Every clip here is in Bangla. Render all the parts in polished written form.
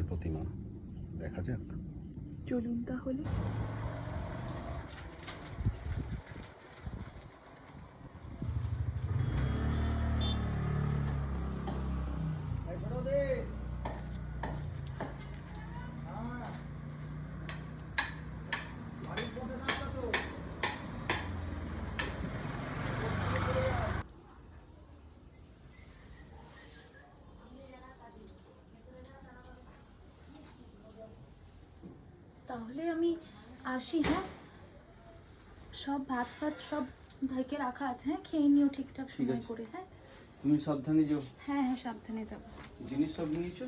প্রতিমা, দেখা যাক। চলুন তাহলে। তাহলে আমি আসি। হ্যাঁ, সব ভাত ফাত সব ঢেকে রাখা আছে। হ্যাঁ, খেয়ে নিও ঠিকঠাক সময় করে। হ্যাঁ, তুমি সাবধানে যাও। হ্যাঁ হ্যাঁ, সাবধানে যাবো। জিনিস সব নিয়েছো?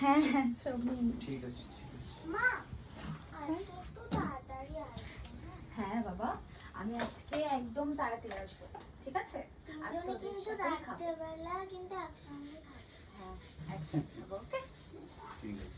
হ্যাঁ হ্যাঁ, সব নিয়ে নিচ্ছি। ঠিক আছে। মা আজকে একটু তাড়াতাড়ি আসবে। হ্যাঁ বাবা, আমি আজকে একদম তাড়াতাড়ি আসবো, ঠিক আছে? আর তিনজনে তোদের কিন্তু সাথেই খাবো। রাত্রেবেলা কিন্তু একসঙ্গে খাবো। হ্যাঁ, একসাথে খাবো, ওকে? ঠিক আছে।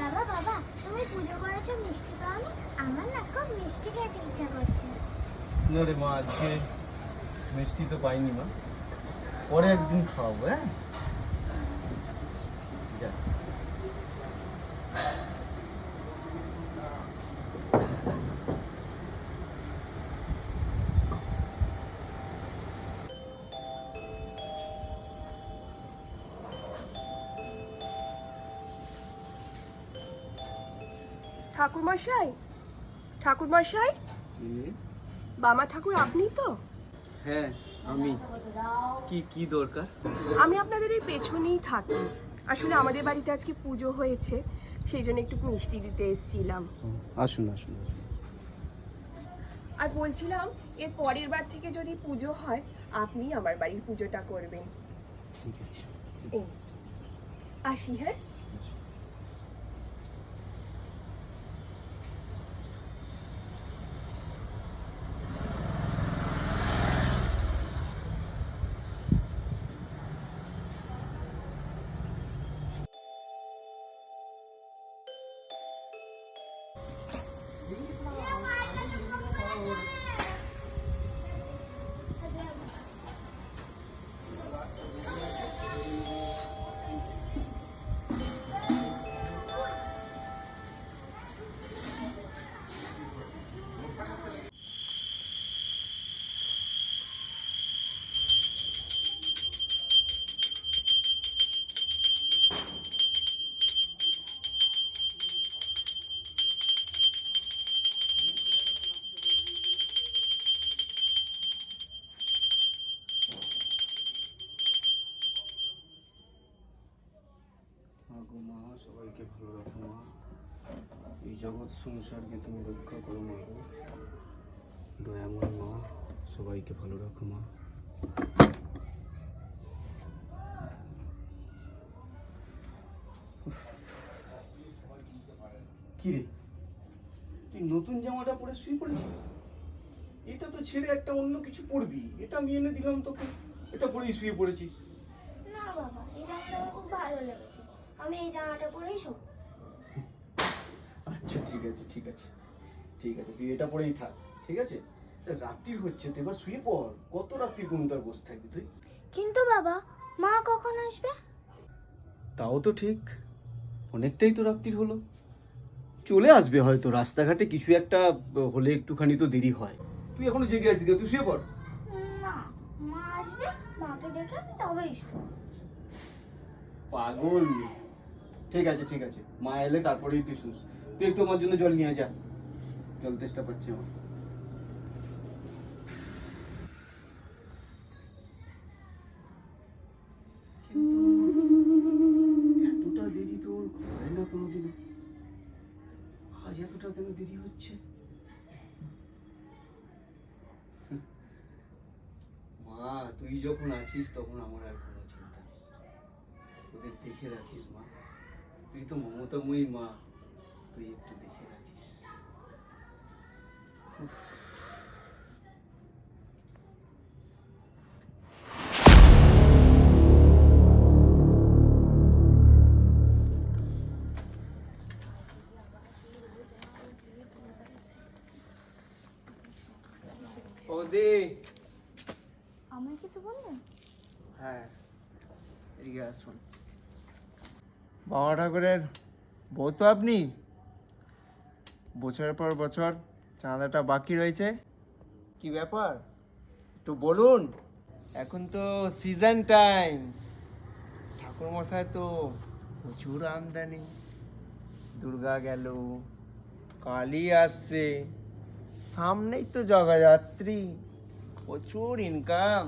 বাবা বাবা, তুমি পুজো করেছো, মিষ্টি পাওনি? আমার না খুব মিষ্টি খেতে ইচ্ছা করছে। না রে মা, আজকে মিষ্টি তো পাইনি মা, পরে একদিন খাওয়াবো। হ্যাঁ, যা। ঠাকুরমশাই, ঠাকুরমশাই, বামা ঠাকুর আপনি তো? হ্যাঁ আমি। কি কি দরকার? আমি আপনাদের এই পেছনেই থাকি। আসলে আমাদের বাড়িতে আজকে পুজো হয়েছে, সেই জন্য একটু মিষ্টি দিতে এসেছিলাম। আসুন আসুন। আর বলছিলাম, এর পরের বার থেকে যদি পুজো হয়, আপনি আমার বাড়ির পুজোটা করবেন। ঠিক আছে। এই আসি। হ্যাঁ, গো মা, সবাইকে ভালো রাখো মা। এই জগৎ সংসারকে তুমি রক্ষা করো মা গো। দয়াময় মা, সবাইকে ভালো রাখো মা। কি রে, তুই নতুন জামাটা পরে শুয়ে পড়েছিস? এটা তো ছেড়ে একটা অন্য কিছু পরবি। এটা আমি এনে দিলাম তোকে, এটা পরেই শুয়ে পড়েছিস। না বাবা, এই জামাটা আমার খুব ভালো লেগেছে, আমি এই জামাটা পরেই শোবো। আচ্ছা ঠিক আছে ঠিক আছে ঠিক আছে, তুই এটা পরেই থাক, ঠিক আছে? রাত্রির হচ্ছে তো, এবার শুয়ে পড়। কত রাত্রি পর্যন্ত আর বসে থাকবি তুই? কিন্তু বাবা, মা কখন আসবে? তাও তো ঠিক, অনেকটাই তো রাত্রির হলো। চলে আসবে হয়তো, রাস্তাঘাটে কিছু একটা হলে একটুখানি তো দেরি হয়। তুই এখনো জেগে আছিস, তুই শুয়ে পড়। না, মা আসবে, মাকে দেখে আমি তবেই শোবো। পাগল মেয়ে। ঠিক আছে ঠিক আছে, মা এলে তারপরেই তুই শুস। তুই একটু আমার জন্য জল নিয়ে যা, জল তেষ্টা পাচ্ছে আমার। এতটা দেরি তোর হয় না কোনোদিনও, আজ এতটা কেন দেরি হচ্ছে? মা, তুই যখন আছিস তখন আমার আর কোনো চিন্তা নেই। ওদের দেখে রাখিস মা, তুই তো মমতাময়ী মা, তুই একটু দেখে রাখিস। ওদে, আমায় কিছু বললেন? হ্যাঁ, এগিয়ে আসুন। বাবা ঠাকুরের বউ তো আপনি? বছরের পর বছর চাঁদাটা বাকি রয়েছে, কি ব্যাপার একটু বলুন। এখন তো সিজন টাইম, ঠাকুর মশাই তো প্রচুর আমদানি। দুর্গা গেল, কালী আসছে, সামনেই তো জগাযাত্রী, প্রচুর ইনকাম।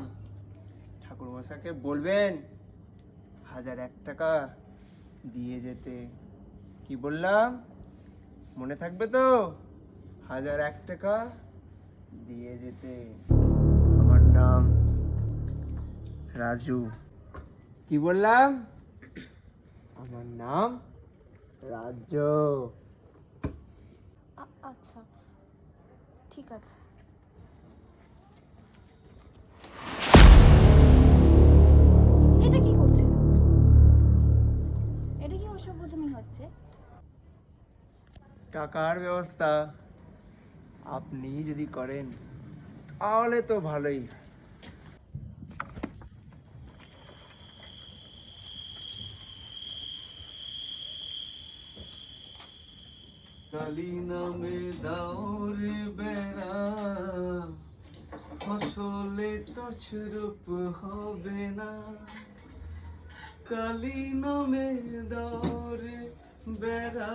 ঠাকুর মশাইকে বলবেন 1001 টাকা দিয়ে যেতে। কি বললাম মনে থাকবে তো? 1001 টাকা দিয়ে যেতে। আমার নাম রাজু। কি বললাম? আমার নাম রাজু। আচ্ছা, ঠিক আছে। এটা কি করছে? এটা কি অসভ্যতমি হচ্ছে? টাকার ব্যবস্থা আপনি যদি করেন তাহলে তো ভালোই। কালী নামে দাওরে বেড়া, ফসলে তছরূপ হবে না। কালী নামে দাওরে বেড়া,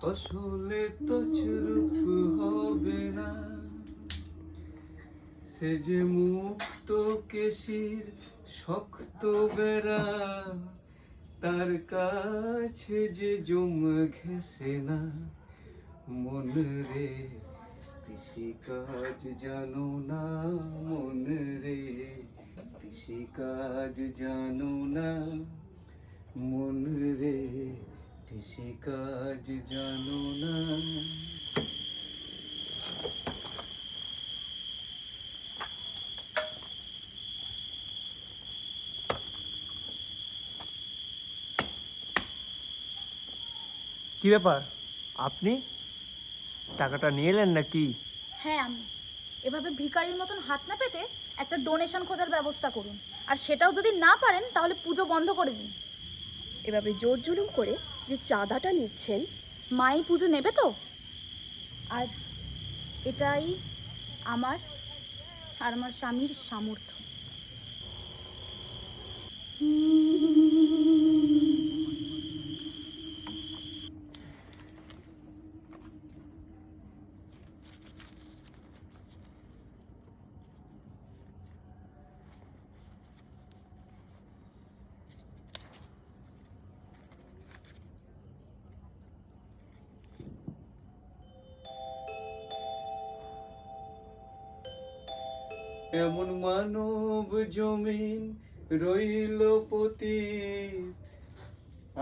ফসলে তছরূপ হবে না। সে যে মুক্ত কেশির শক্ত বেড়া, তার কাছে যে জম ঘেসে না। মন রে কৃষিকাজ জানো না, মন রে কৃষিকাজ জানো না, মন রে কৃষিকাজ জানো না। কি ব্যাপার, আপনি টাকাটা নিয়ে এলেন নাকি? হ্যাঁ, আমি। এভাবে ভিখারির মতন হাত না পেতে একটা ডোনেশন খোঁজার ব্যবস্থা করুন, আর সেটাও যদি না পারেন তাহলে পুজো বন্ধ করে দিন। এভাবে জোর জুলুম করে যে চাঁদাটা নিচ্ছেন, মাই পুজো নেবে তো? আজ এটাই আমার আর আমার স্বামীর সামর্থ্য। এমন মানব জমিন রইল পতি,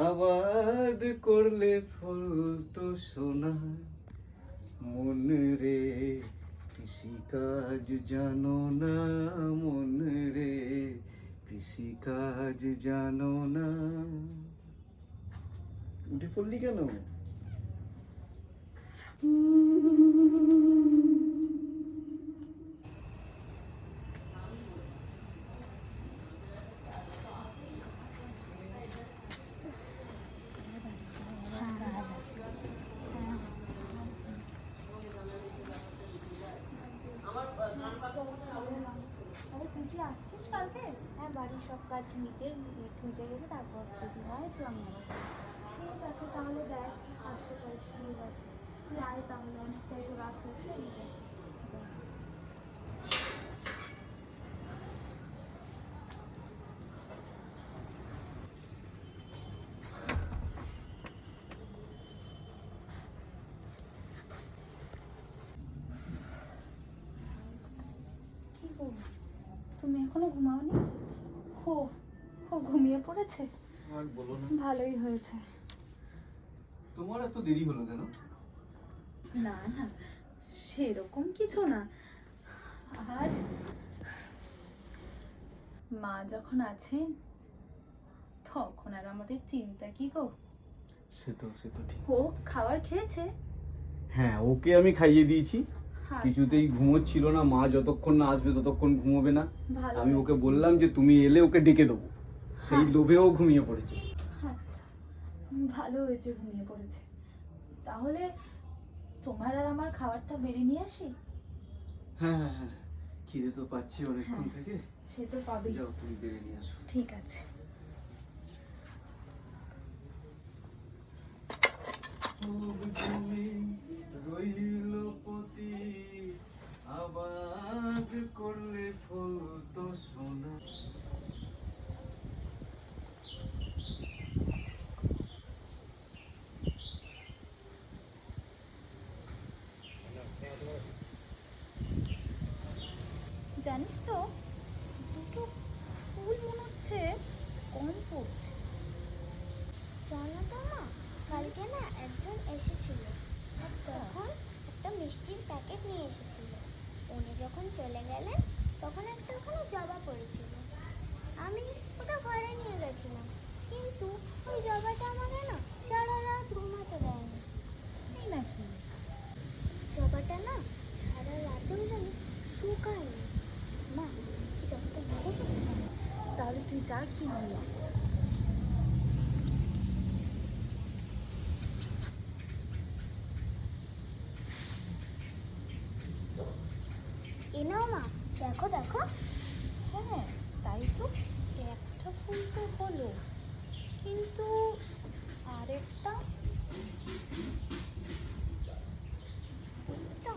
আবাদ করলে ফল তো সোনা। মন রে কৃষিকাজ জানো না, মন রে কৃষিকাজ জানো না। উঠে পড়লি কেন? আরে তুই কি আসছিস কালকে? হ্যাঁ, বাড়ির সব কাজ মিটে গেছে, তারপর যদি হয় তো আমি আবার যাবো। ঠিক আছে, তাহলে দেখ আসতে পারিস। ঠিক আছে, তুই আয় তাহলে, অনেকটাই তো রাত হচ্ছে। ঠিক আছে, কি গো, তুমি এখনো ঘুমাওনি? হো ও ঘুমিয়ে পড়েছে? আর বলো না, ভালোই হয়েছে। তোমার এত দেরি হলো কেন? না না, সেরকম কিছু না। আর মা যখন আছেন তখন আর আমাদের চিন্তা কি গো। সে তো ঠিক। ও খাবার খেয়েছে? হ্যাঁ, ওকে আমি খাইয়ে দিয়েছি। আচ্ছা, কিছুতেই ঘুমোচ্ছিল না, মা যতক্ষণ না আসবে ততক্ষণ ঘুমোবে না। ভালো আমি হয়েছে। ওকে বললাম যে তুমি এলে ওকে ডেকে দেবো, সেই লোভেও ঘুমিয়ে পড়েছে। আচ্ছা, ভালো হয়েছে ঘুমিয়ে পড়েছে। তাহলে তোমার আর আমার খাবারটা বেড়ে নিয়ে আসি? হ্যাঁ হ্যাঁ হ্যাঁ, খিদে তো পাচ্ছি অনেকক্ষণ থেকে। সে তো পাবেই। যাও তুমি বেড়ে নিয়ে আসো। ঠিক আছে। রইল পতি আবাদ করলে ফুল তো সোনা। জানিস তো, দুটো ফুল মনে হচ্ছে কম পড়ছে। জানো তো মা, কালকে না একজন এসেছিল, তখন একটা মিষ্টির প্যাকেট নিয়ে এসেছিল। উনি যখন চলে গেলেন তখন একটা ওখানে জবা পড়েছিল। আমি ওটা ঘরে নিয়ে গেছিলাম, কিন্তু ওই জবাটা আমাকে না সারা রাত ঘুমাতে দেয়নি। এই নাকি? জবাটা না সারা রাতেও যেন শুকায়নি। মা, জবাটা ভালো করে তাহলে তুই যা কি নিয়ে আয়। এ নাও মা, দেখো দেখো। হ্যাঁ তাই তো, একটা ফুল তো হলো, কিন্তু আরেকটা ওইটা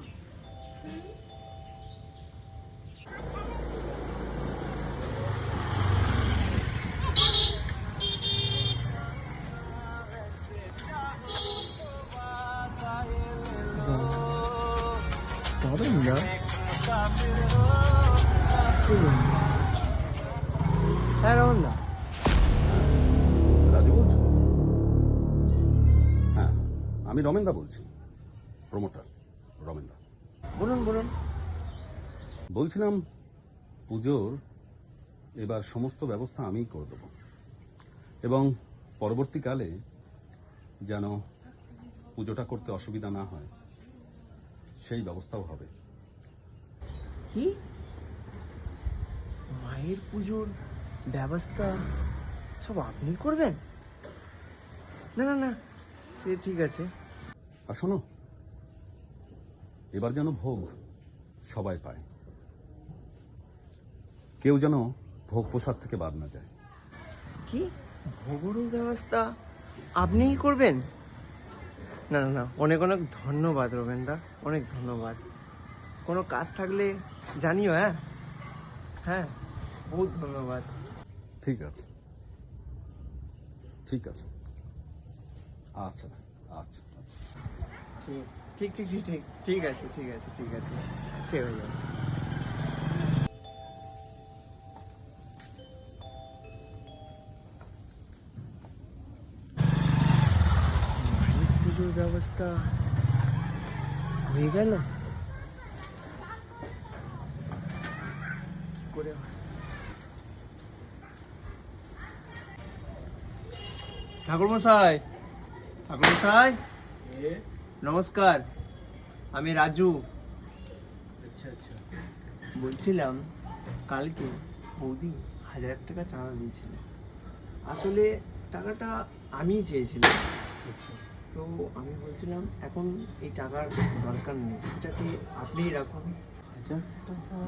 পাবেন না? হ্যাঁ রমন দা। রাজু বলছো? হ্যাঁ, আমি রমেনদা বলছি, প্রমোটার রমেনদা। বলুন বলুন। বলছিলাম পুজোর এবার সমস্ত ব্যবস্থা আমিই করে দেবো, এবং পরবর্তীকালে যেন পুজোটা করতে অসুবিধা না হয় সেই ব্যবস্থাও হবে। কি মায়ের পুজোর ব্যবস্থা সব আপনি করবেন? না না না, সে ঠিক আছে। আর শোনো, এবার যেন ভোগ সবাই পায়, কেউ যেন ভোগ প্রসাদ থেকে বাদ না যায়। কি ভোগের ব্যবস্থা আপনিই করবেন? না না না, অনেক অনেক ধন্যবাদ রমেনদা, অনেক ধন্যবাদ। কোনো কাজ থাকলে জানিও। হ্যাঁ হ্যাঁ, বহুত ধন্যবাদ। ঠিক আছে ঠিক আছে, আচ্ছা আচ্ছা আচ্ছা। ঠিক ঠিক ঠিক ঠিক ঠিক আছে ঠিক আছে ঠিক আছে, সে হয়ে যাবে। মায়ের পুজোর ব্যবস্থা হয়ে গেল? কি করে হয়? ঠাকুরমশাই, ঠাকুরমশাই নমস্কার, আমি রাজু। আচ্ছা আচ্ছা, বলছিলাম কালকে বৌদি 1000 টাকা চাঁদা দিয়েছিল। আসলে টাকাটা আমিই চেয়েছিলাম, তো আমি বলছিলাম এখন এই টাকার দরকার নেই, এটাকে আপনিই রাখুন। 1000 টাকা?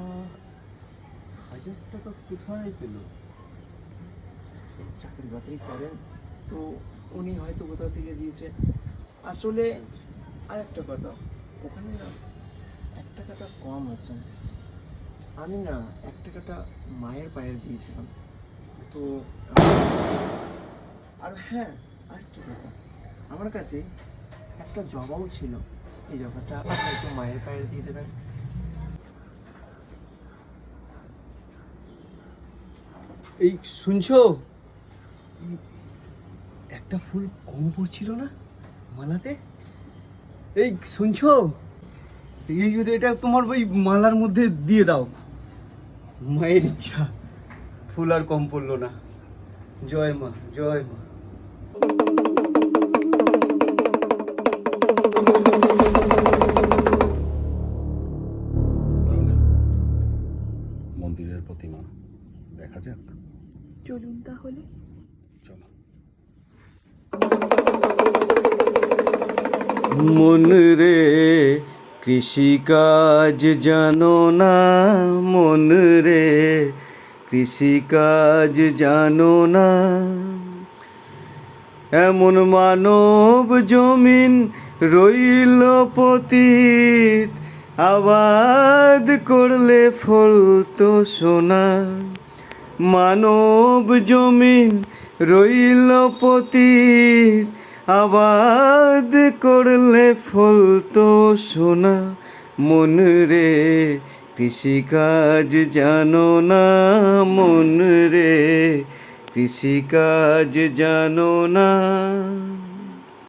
1000 টাকা কোথায় পেল? চাকরি বাকরি করেন তো, উনি হয়তো কোথাও থেকে দিয়েছে। আসলে আর একটা কথা, ওখানে না 1 টাকাটা কম আছে। আমি না 1 টাকাটা মায়ের পায়ের দিয়েছিলাম তো। আর হ্যাঁ, আরেকটা কথা, আমার কাছে একটা জবাও ছিল, এই জবাটা হয়তো মায়ের পায়ের দিয়ে দেবেন। এই শুনছো একটা ফুল কম পড়ছিল না মালাতে? এই শুনছো, এই যদি এটা তোমার ওই মালার মধ্যে দিয়ে দাও। মায়ের ইচ্ছা, ফুল আর কম পড়লো না। জয় মা, জয় মা। তাহলে মন্দিরের প্রতিমা দেখা যাক। চলুন তাহলে। চলো। মন রে কৃষিকাজ জানো না, মন রে কৃষিকাজ জানো না, এমন মানব জমিন রইল পতিত, আবাদ করলে ফল তো সোনা। মানব জমিন রইল পতিত, আবাদ করলে ফল তো সোনা। মন রে কৃষিকাজ জানো না, মন রে কৃষিকাজ জানো না।